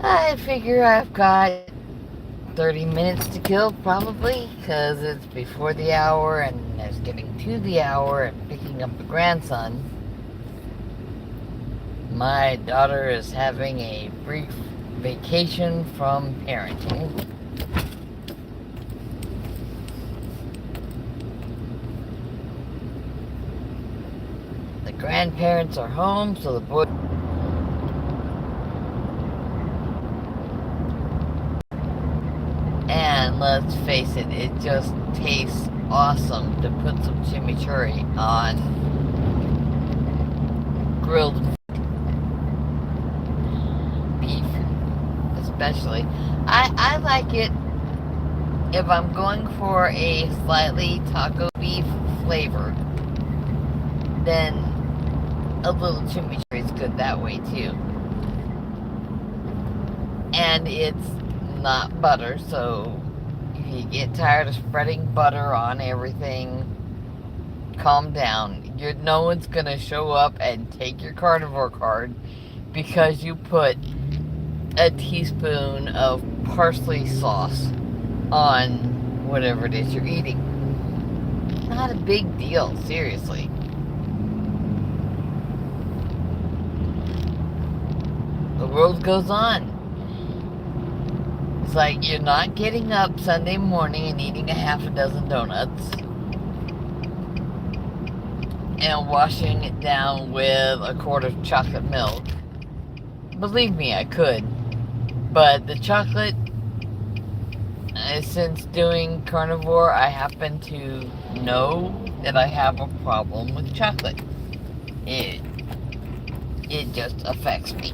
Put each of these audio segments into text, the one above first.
I figure I've got 30 minutes to kill probably because it's before the hour and there's getting to the hour and picking up the grandson. My daughter is having a brief vacation from parenting. The grandparents are home, so the boy. And let's face it, it just tastes awesome to put some chimichurri on grilled beef, especially. I like it if I'm going for a slightly taco beef flavor, then a little chimichurri is good that way too. And it's not butter, so if you get tired of spreading butter on everything, calm down. No one's gonna show up and take your carnivore card because you put a teaspoon of parsley sauce on whatever it is you're eating. Not a big deal, seriously. The world goes on. It's like you're not getting up Sunday morning and eating a half a dozen donuts and washing it down with a quart of chocolate milk. Believe me, I could. But the chocolate, since doing carnivore, I happen to know that I have a problem with chocolate. It just affects me.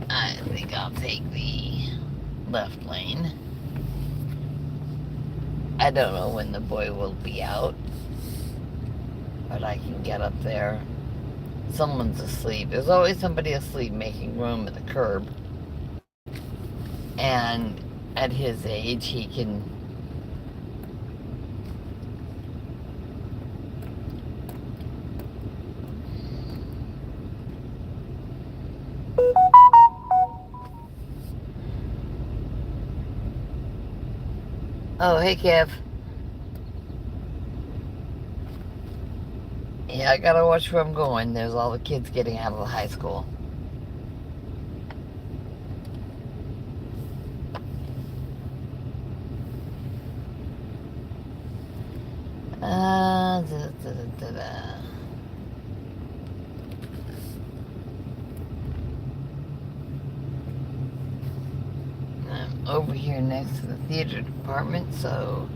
I think I'll take the left lane. I don't know when the boy will be out, but I can get up there. Someone's asleep. There's always somebody asleep making room at the curb. And at his age, he can Oh, hey, Kev. Yeah, I gotta watch where I'm going. There's all the kids getting out of the high school. Da, da, da, da. I'm over here next to the theater department, so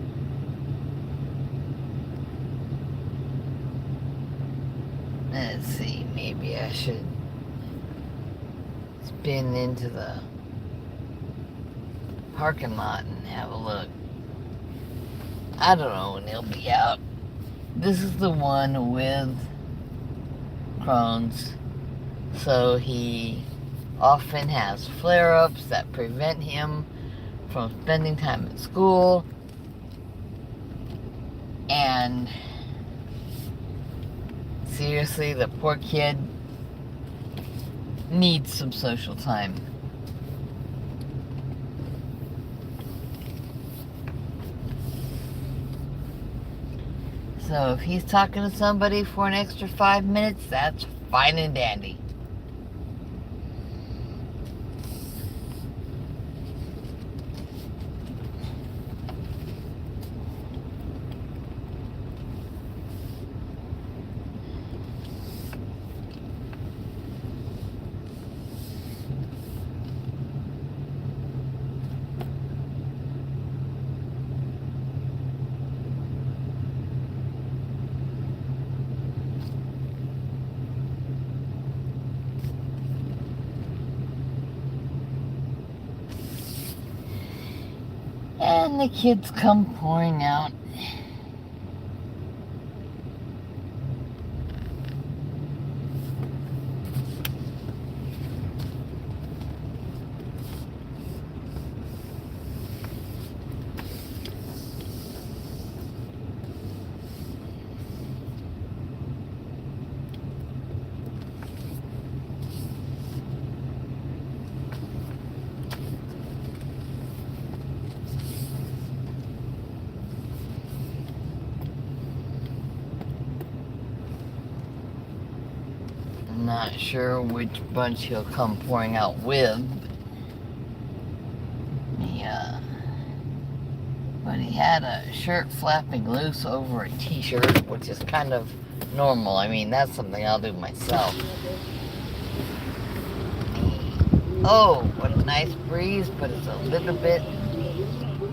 let's see, maybe I should spin into the parking lot and have a look. I don't know when he'll be out. This is the one with Crohn's, so he often has flare-ups that prevent him from spending time at school, and seriously, the poor kid needs some social time. So if he's talking to somebody for an extra 5 minutes, that's fine and dandy. And the kids come pouring out. not sure which bunch he'll come pouring out with. But he had a shirt flapping loose over a t-shirt, which is kind of normal. I mean, that's something I'll do myself. Oh, what a nice breeze, but it's a little bit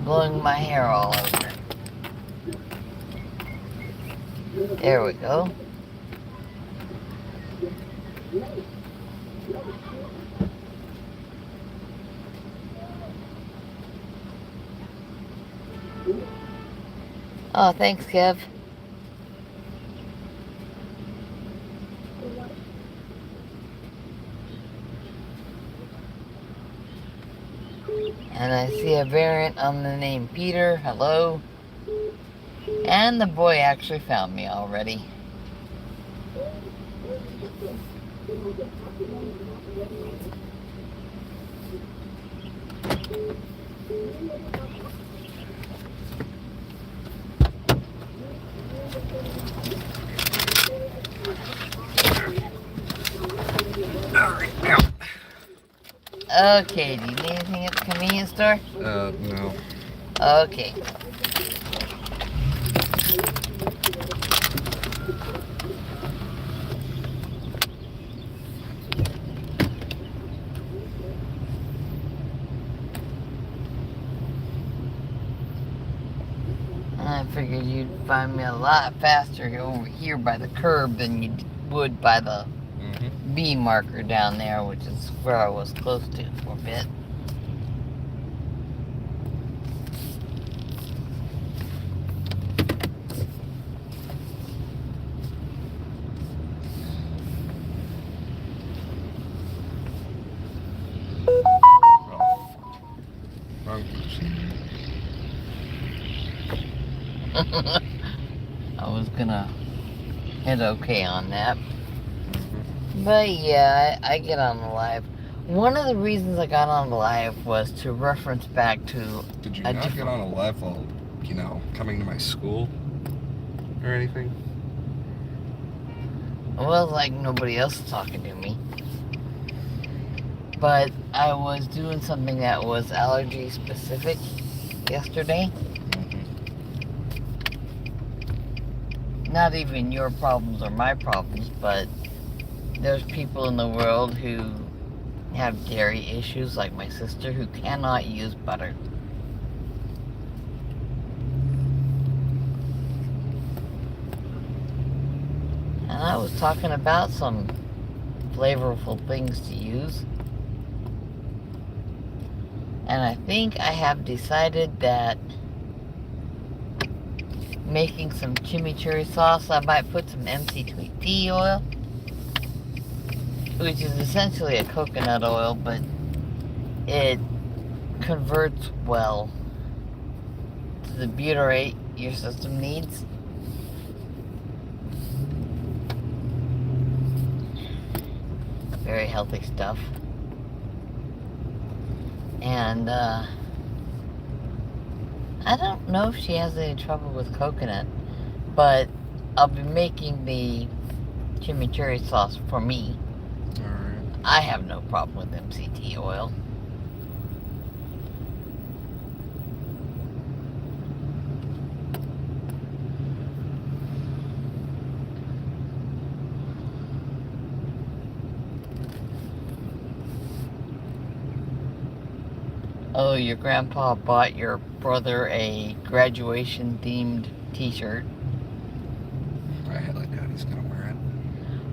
blowing my hair all over. There we go. Oh, thanks, Kev. And I see a variant on the name Peter. Hello. And the boy actually found me already. Okay, do you need anything at the convenience store? No. Okay. I figured you'd find me a lot faster over here by the curb than you would by the B marker down there, which is where I was close to for a bit. I was gonna hit okay on that. But yeah, I get on the live. One of the reasons I got on the live was to reference back to... Did you not get on a live while, coming to my school or anything? Well, like nobody else is talking to me. But I was doing something that was allergy specific yesterday. Not even your problems or my problems, but there's people in the world who have dairy issues, like my sister, who cannot use butter. And I was talking about some flavorful things to use. And I think I have decided that making some chimichurri sauce, I might put some MCT oil, which is essentially a coconut oil, but it converts well to the butyrate your system needs. Very healthy stuff. And I don't know if she has any trouble with coconut, but I'll be making the chimichurri sauce for me. Alright. I have no problem with MCT oil. Oh, your grandpa bought your brother a graduation-themed t-shirt. I highly doubt he's gonna wear it.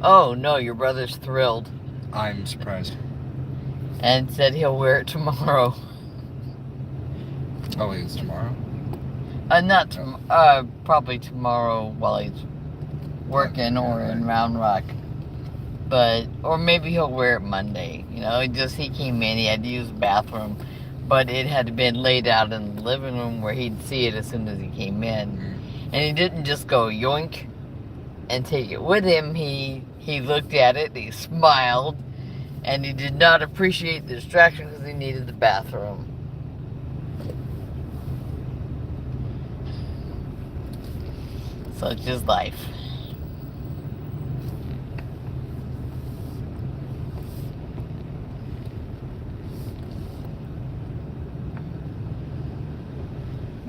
Oh, no, your brother's thrilled. I'm surprised. And said he'll wear it tomorrow. Oh, it's tomorrow? Not probably tomorrow while he's working or in Round Rock. But, or maybe he'll wear it Monday. He came in, he had to use the bathroom. But it had been laid out in the living room where he'd see it as soon as he came in. And he didn't just go yoink and take it with him. He looked at it, he smiled, and he did not appreciate the distraction because he needed the bathroom. Such is life.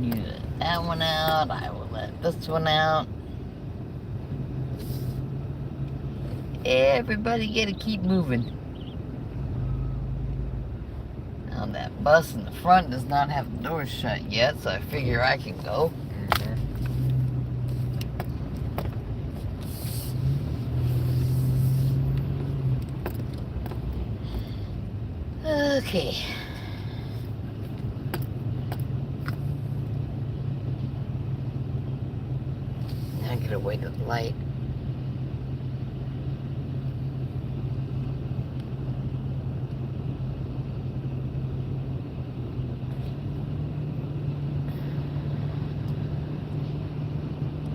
You let that one out. I will let this one out. Everybody gotta keep moving. Now that bus in the front does not have the doors shut yet, so I figure I can go. Okay. Now get away to the light.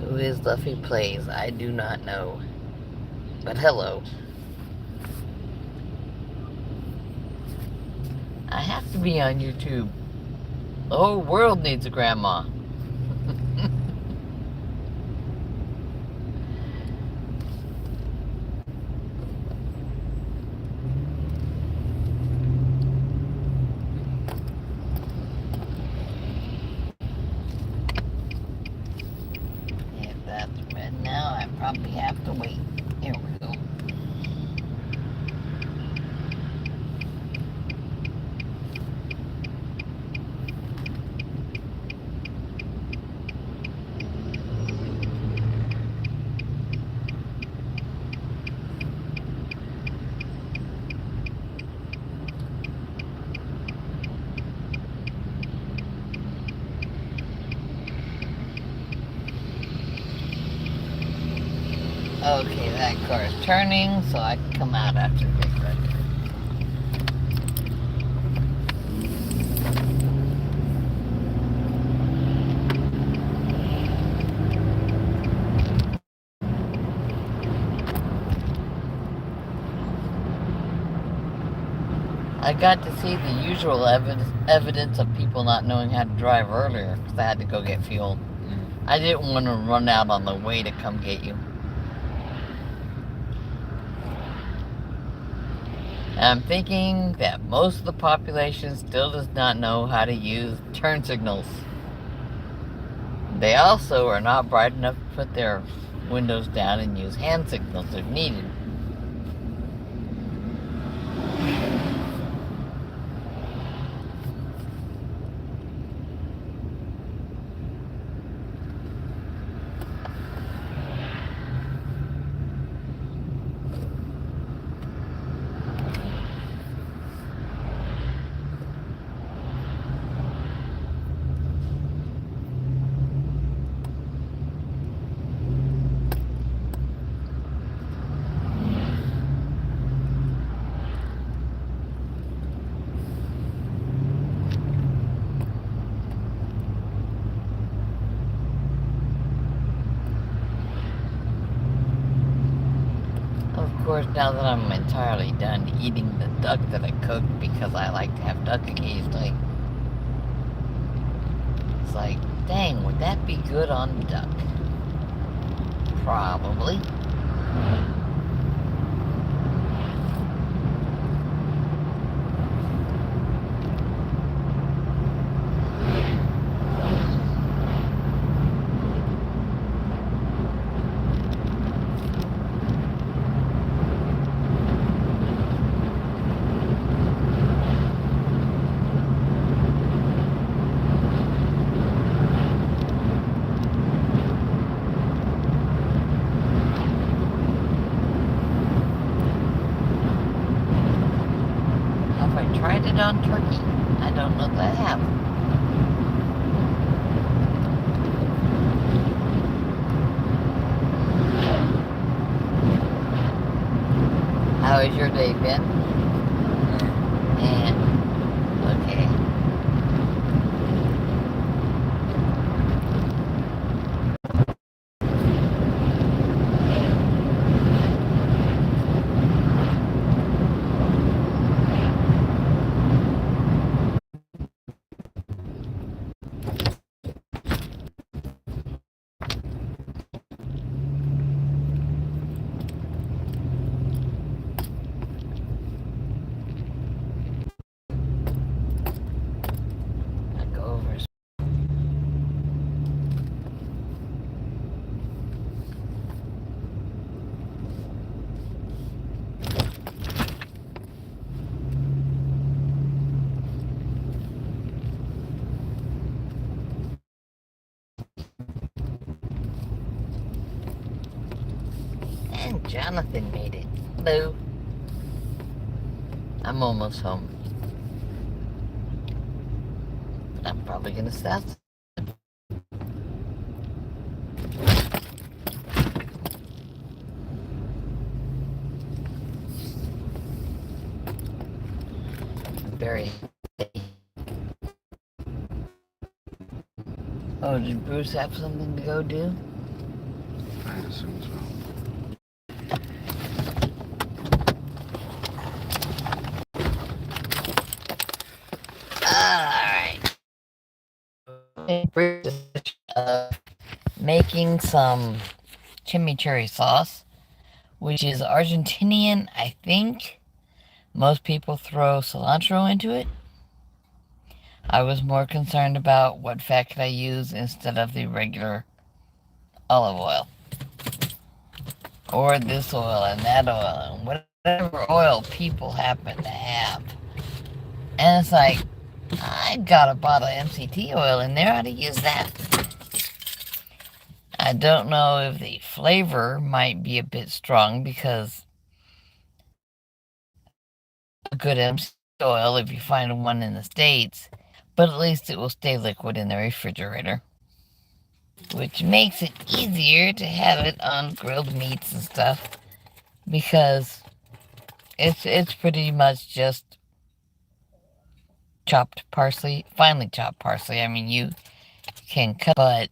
Who is Luffy Plays? I do not know. But hello. I have to be on YouTube. The whole world needs a grandma. If that's red now, I probably have to wait. Here we go. Okay, that car is turning, so I can come out after the big red. I got to see the usual evidence of people not knowing how to drive earlier because I had to go get fuel. I didn't want to run out on the way to come get you. I'm thinking that most of the population still does not know how to use turn signals. They also are not bright enough to put their windows down and use hand signals if needed. Of course, now that I'm entirely done eating the duck that I cooked because I like to have duck occasionally, it's like, dang, would that be good on duck? Probably. Have I tried it on turkey? I don't know that I have. How has your day been? And Jonathan made it. Hello. I'm almost home. I'm probably gonna stop. Very. Oh, did Bruce have something to go do? I assume so. Alright. Making some chimichurri sauce, which is Argentinian, I think. Most people throw cilantro into it. I was more concerned about what fat could I use instead of the regular olive oil. Or this oil and that oil and whatever oil people happen to have. And it's like, I got a bottle of MCT oil in there, how to use that? I don't know if the flavor might be a bit strong because a good MCT oil, if you find one in the States, but at least it will stay liquid in the refrigerator, which makes it easier to have it on grilled meats and stuff because it's pretty much just chopped parsley, finely chopped parsley. I mean, you can cut, but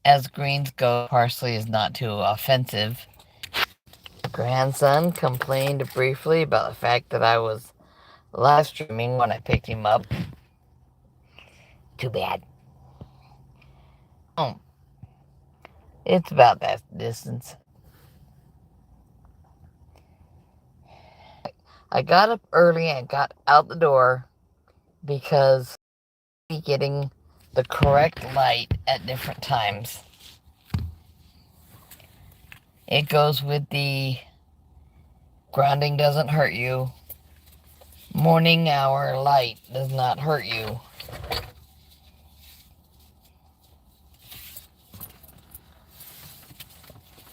as greens go, parsley is not too offensive. Grandson complained briefly about the fact that I was live streaming when I picked him up. Too bad. Oh, it's about that distance. I got up early and got out the door because getting the correct light at different times. It goes with the grounding doesn't hurt you. Morning hour light does not hurt you.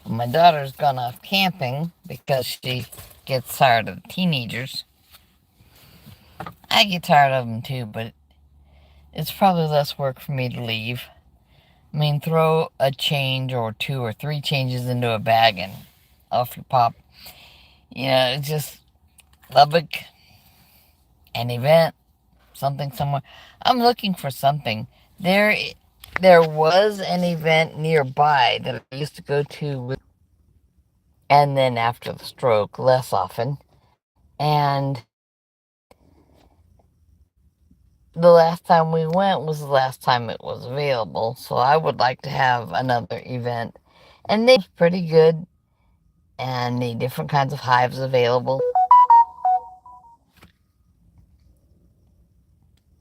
My daughter's gone off camping because she gets tired of teenagers. I get tired of them too, but it's probably less work for me to leave. I mean, throw a change or 2 or 3 changes into a bag and off you pop. You know, it's just Lubbock, an event, something somewhere. I'm looking for something. There was an event nearby that I used to go to, and then after the stroke, less often. And the last time we went was the last time it was available, so I would like to have another event. And they're pretty good, and the different kinds of hives available.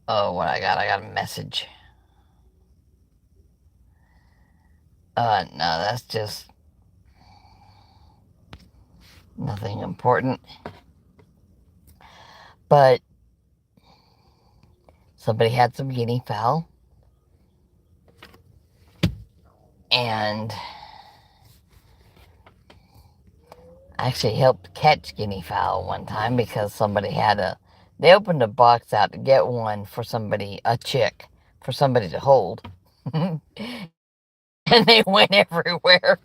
Oh, what I got a message. No, that's just nothing important. But somebody had some guinea fowl, and I actually helped catch guinea fowl one time because somebody they opened a box out to get one for somebody, a chick, for somebody to hold. And they went everywhere.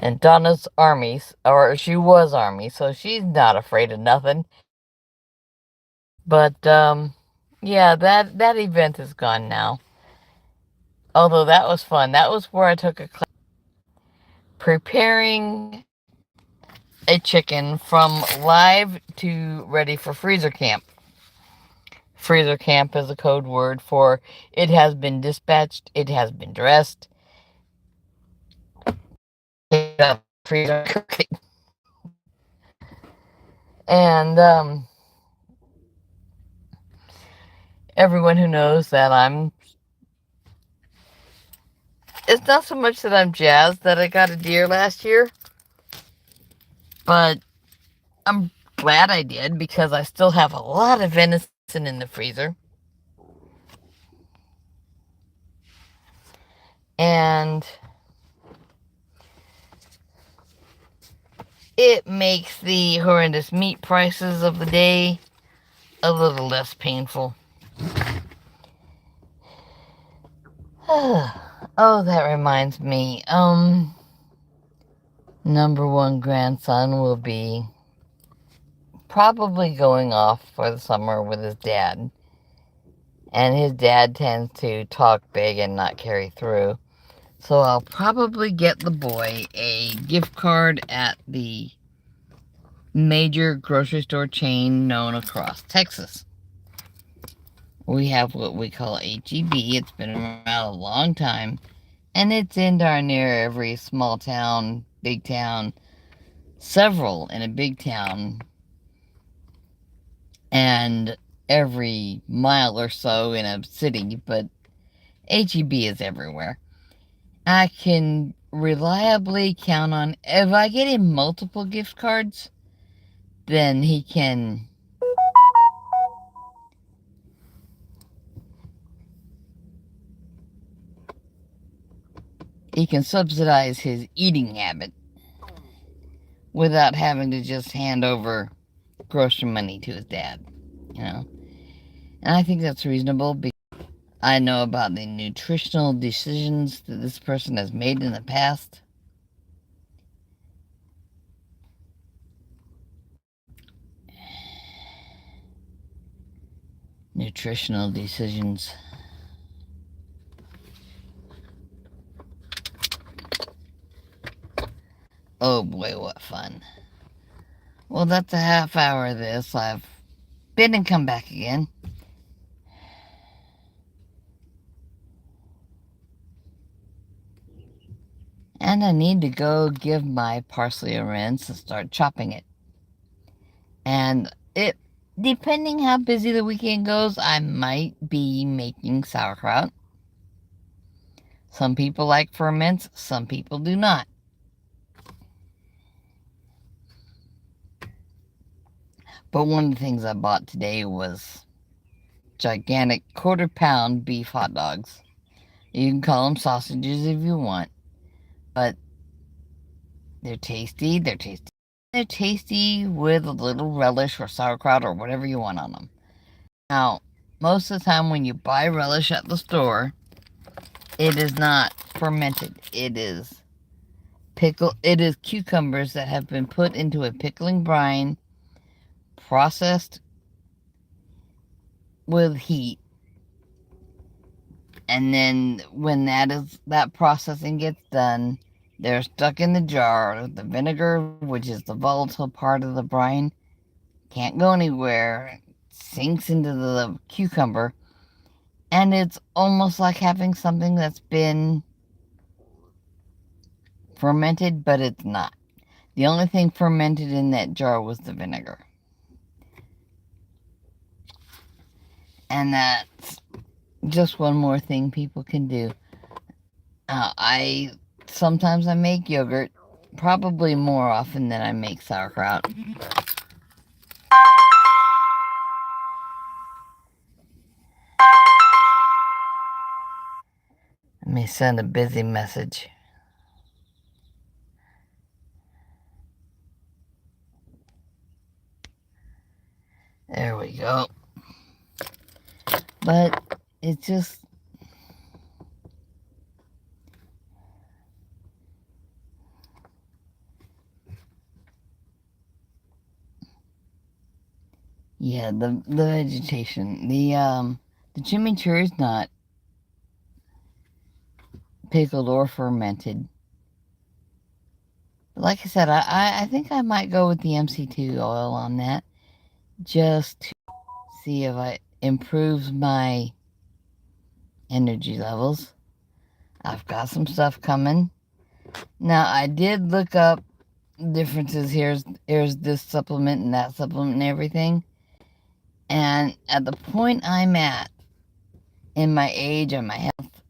And Donna's army, or she was army, so she's not afraid of nothing. But, yeah, that event is gone now. Although that was fun. That was where I took a class preparing a chicken from live to ready for freezer camp. Freezer camp is a code word for it has been dispatched, it has been dressed. Freezer cooking. And everyone who knows that it's not so much that I'm jazzed that I got a deer last year, but I'm glad I did because I still have a lot of venison in the freezer. And it makes the horrendous meat prices of the day a little less painful. Oh, that reminds me. Number one grandson will be probably going off for the summer with his dad. And his dad tends to talk big and not carry through. So I'll probably get the boy a gift card at the major grocery store chain known across Texas. We have what we call HEB. It's been around a long time. And it's in darn near every small town, big town, several in a big town, and every mile or so in a city, but HEB is everywhere. I can reliably count on, if I get him multiple gift cards, then he can subsidize his eating habit without having to just hand over grocery money to his dad, you know. And I think that's reasonable because I know about the nutritional decisions that this person has made in the past. Nutritional decisions. Oh boy, what fun. Well, that's a half hour of this. I've been and come back again. And I need to go give my parsley a rinse and start chopping it. And depending how busy the weekend goes, I might be making sauerkraut. Some people like ferments, some people do not. But one of the things I bought today was gigantic quarter-pound beef hot dogs. You can call them sausages if you want, but they're tasty. They're tasty. They're tasty with a little relish or sauerkraut or whatever you want on them. Now, most of the time when you buy relish at the store, it is not fermented. It is cucumbers that have been put into a pickling brine, processed with heat, and then when that processing gets done, they're stuck in the jar. The vinegar, which is the volatile part of the brine, can't go anywhere, sinks into the cucumber, and it's almost like having something that's been fermented, but it's not. The only thing fermented in that jar was the vinegar. And that's just one more thing people can do. Sometimes I make yogurt, probably more often than I make sauerkraut. Let me send a busy message. There we go. But it's just, yeah, the vegetation. The chimichurri is not pickled or fermented. But like I said, I think I might go with the MCT oil on that, just to see if it improves my energy levels. I've got some stuff coming. Now, I did look up differences. Here's this supplement and that supplement and everything. And at the point I'm at in my age and my health,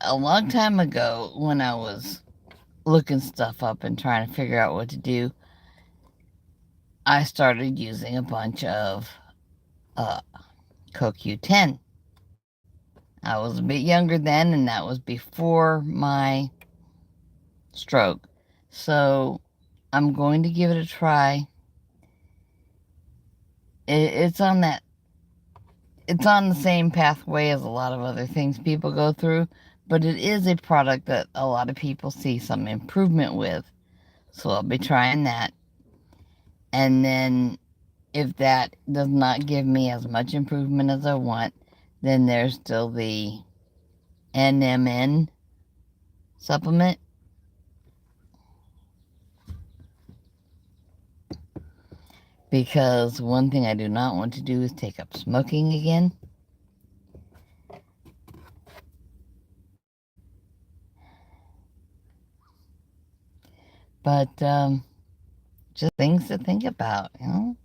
a long time ago when I was looking stuff up and trying to figure out what to do, I started using a bunch of CoQ10. I was a bit younger then, and that was before my stroke. So I'm going to give it a try. It's on the same pathway as a lot of other things people go through, but it is a product that a lot of people see some improvement with. So I'll be trying that. And then if that does not give me as much improvement as I want, then there's still the NMN supplement. Because one thing I do not want to do is take up smoking again. But just things to think about, you know?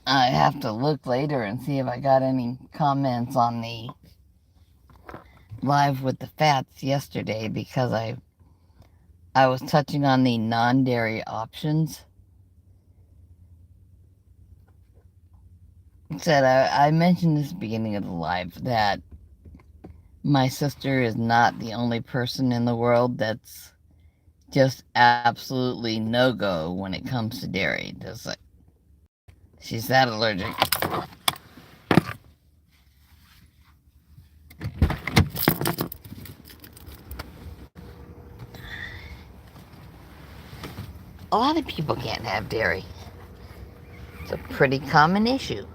I have to look later and see if I got any comments on the live with the fats yesterday, because I was touching on the non-dairy options. I mentioned this at the beginning of the live that my sister is not the only person in the world that's just absolutely no-go when it comes to dairy. She's that allergic. A lot of people can't have dairy. It's a pretty common issue.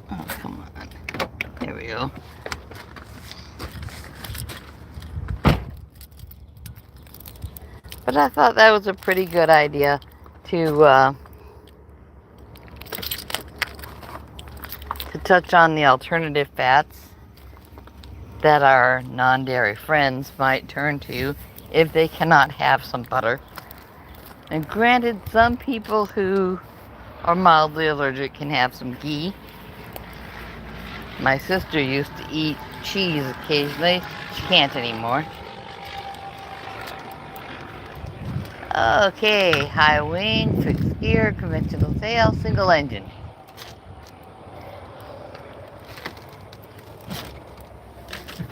Oh, come on. There we go. But I thought that was a pretty good idea to touch on the alternative fats that our non-dairy friends might turn to if they cannot have some butter. And granted, some people who are mildly allergic can have some ghee. My sister used to eat cheese occasionally. She can't anymore. Okay, high wing, fixed gear, conventional sail, single engine.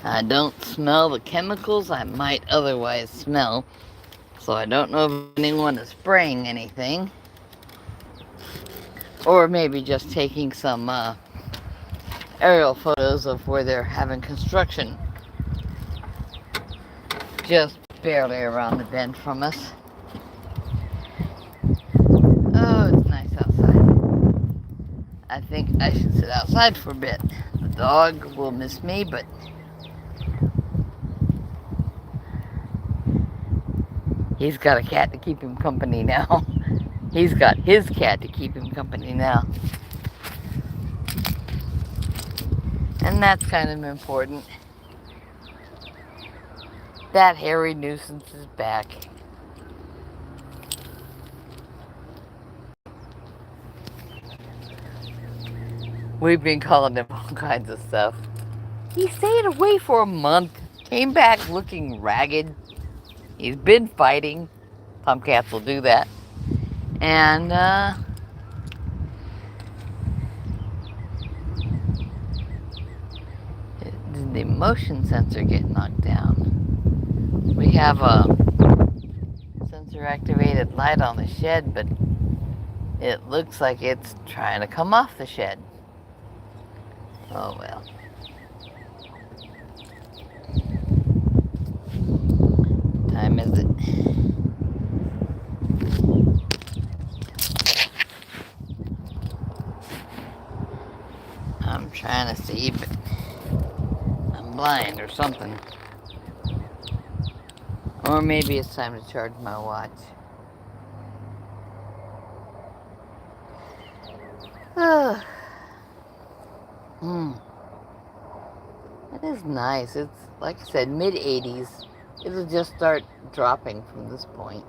I don't smell the chemicals I might otherwise smell, so I don't know if anyone is spraying anything. Or maybe just taking some aerial photos of where they're having construction just barely around the bend from us. Oh, it's nice outside. I think I should sit outside for a bit. The dog will miss me, but he's got a cat to keep him company now. He's got his cat to keep him company now. And that's kind of important. That hairy nuisance is back. We've been calling him all kinds of stuff. He stayed away for a month, came back looking ragged. He's been fighting. Tomcats will do that. And did the motion sensor get knocked down? We have a sensor activated light on the shed, but it looks like it's trying to come off the shed. Oh well. What time is it? I'm trying to see, but I'm blind or something. Or maybe it's time to charge my watch. It is nice. It's, like I said, mid-80s. It'll just start dropping from this point.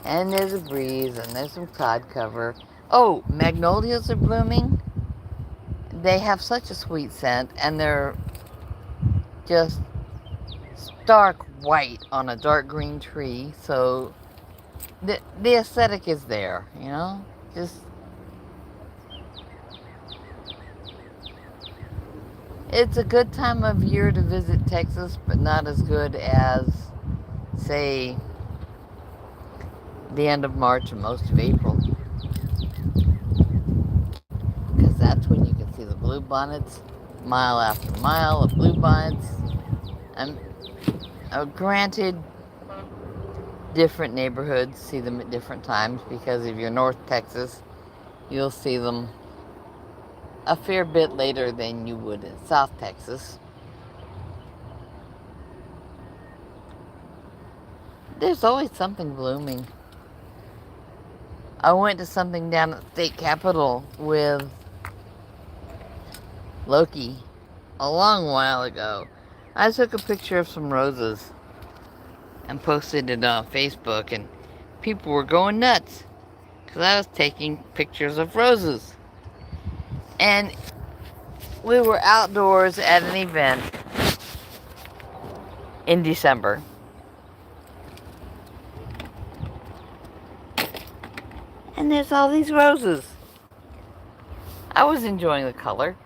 And there's a breeze, and there's some cloud cover. Oh, magnolias are blooming. They have such a sweet scent, and they're just stark white on a dark green tree, so the aesthetic is there, you know? Just, it's a good time of year to visit Texas, but not as good as, say, the end of March and most of April. Because that's when you can see the bluebonnets, mile after mile of bluebonnets. And granted, different neighborhoods see them at different times, because if you're North Texas, you'll see them a fair bit later than you would in South Texas. There's always something blooming. I went to something down at the state capitol with Loki a long while ago. I took a picture of some roses and posted it on Facebook, and people were going nuts because I was taking pictures of roses. And we were outdoors at an event in December. And there's all these roses. I was enjoying the color.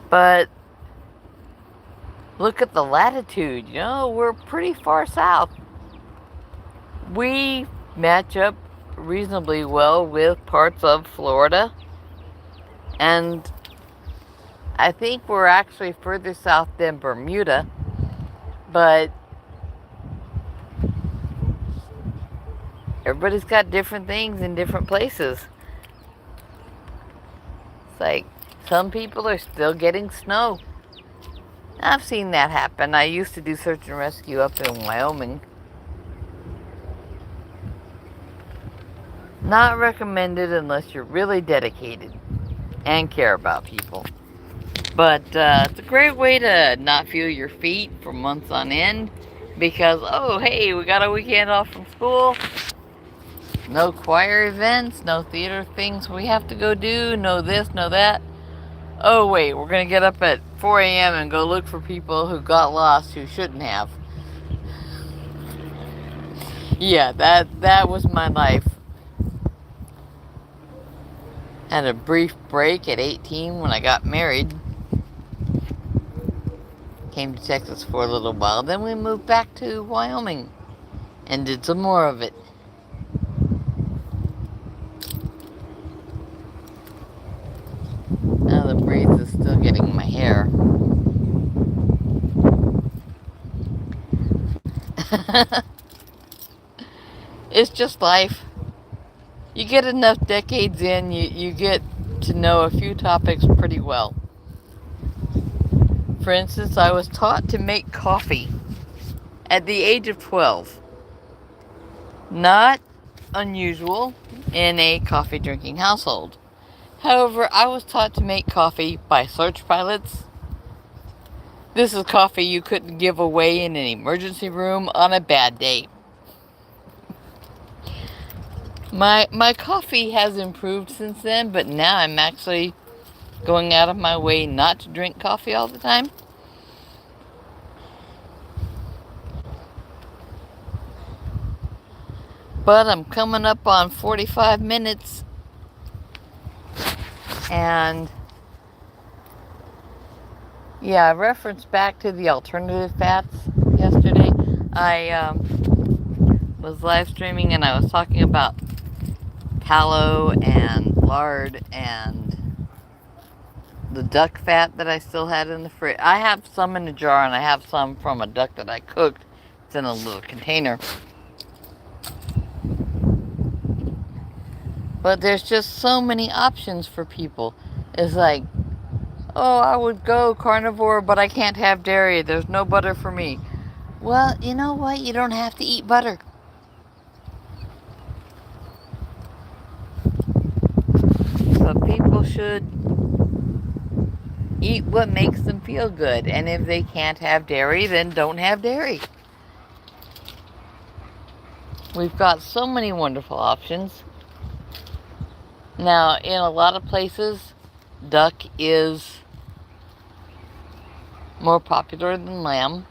But look at the latitude, you know, we're pretty far south. We match up reasonably well with parts of Florida. And I think we're actually further south than Bermuda. But everybody's got different things in different places. It's like some people are still getting snow. I've seen that happen. I used to do search and rescue up in Wyoming. Not recommended unless you're really dedicated and care about people. But it's a great way to not feel your feet for months on end, because, oh, hey, we got a weekend off from school. No choir events, no theater things we have to go do, no this, no that. Oh, wait, we're going to get up at 4 a.m. and go look for people who got lost who shouldn't have. Yeah, that was my life. Had a brief break at 18 when I got married. Came to Texas for a little while. Then we moved back to Wyoming and did some more of it. Now the breeze is still getting my hair. It's just life. You get enough decades in, you get to know a few topics pretty well. For instance, I was taught to make coffee at the age of 12. Not unusual in a coffee drinking household. However, I was taught to make coffee by search pilots. This is coffee you couldn't give away in an emergency room on a bad day. My coffee has improved since then, but now I'm actually going out of my way not to drink coffee all the time. But I'm coming up on 45 minutes, and yeah, I referenced back to the alternative fats yesterday. I was live streaming and I was talking about tallow and lard and the duck fat that I still had in the fridge. I have some in a jar and I have some from a duck that I cooked. It's in a little container. But there's just so many options for people. It's like, oh, I would go carnivore, but I can't have dairy. There's no butter for me. Well, you know what? You don't have to eat butter. But people should eat what makes them feel good. And if they can't have dairy, then don't have dairy. We've got so many wonderful options. Now, in a lot of places, duck is more popular than lamb.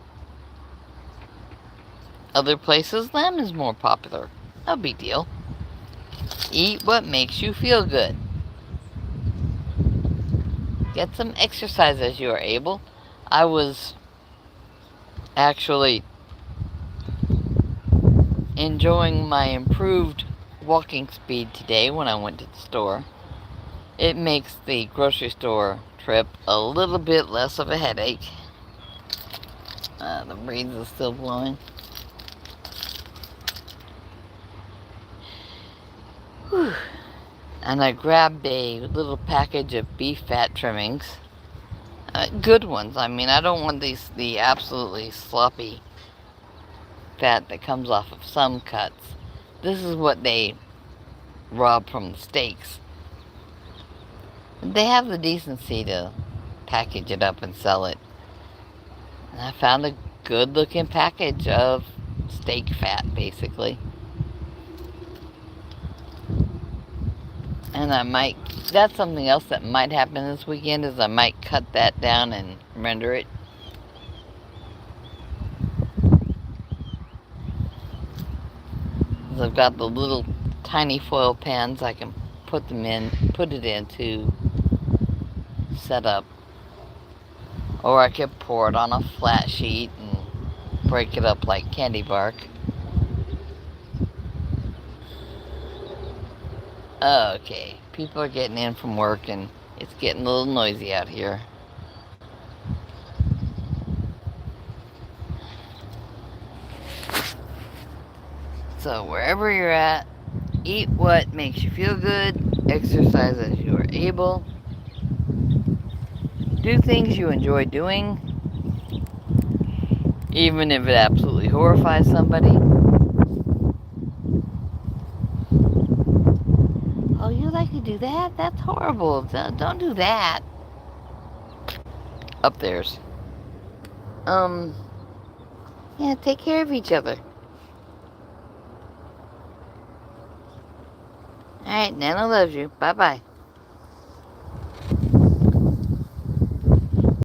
Other places, lamb is more popular. No big deal. Eat what makes you feel good. Get some exercise as you are able. I was actually enjoying my improved walking speed today when I went to the store. It makes the grocery store trip a little bit less of a headache. The breeze is still blowing. Whew. And I grabbed a little package of beef fat trimmings. Good ones. I mean, I don't want the absolutely sloppy fat that comes off of some cuts. This is what they rob from the steaks. They have the decency to package it up and sell it. And I found a good looking package of steak fat, basically. And that's something else that might happen this weekend, is I might cut that down and render it. I've got the little tiny foil pans I can put it in to set up. Or I could pour it on a flat sheet and break it up like candy bark. Okay, people are getting in from work and it's getting a little noisy out here. So wherever you're at, eat what makes you feel good, exercise as you are able, do things you enjoy doing, even if it absolutely horrifies somebody. Oh, you like to do that? That's horrible. Don't do that. Up theirs. Yeah, take care of each other. Alright, Nana loves you. Bye-bye.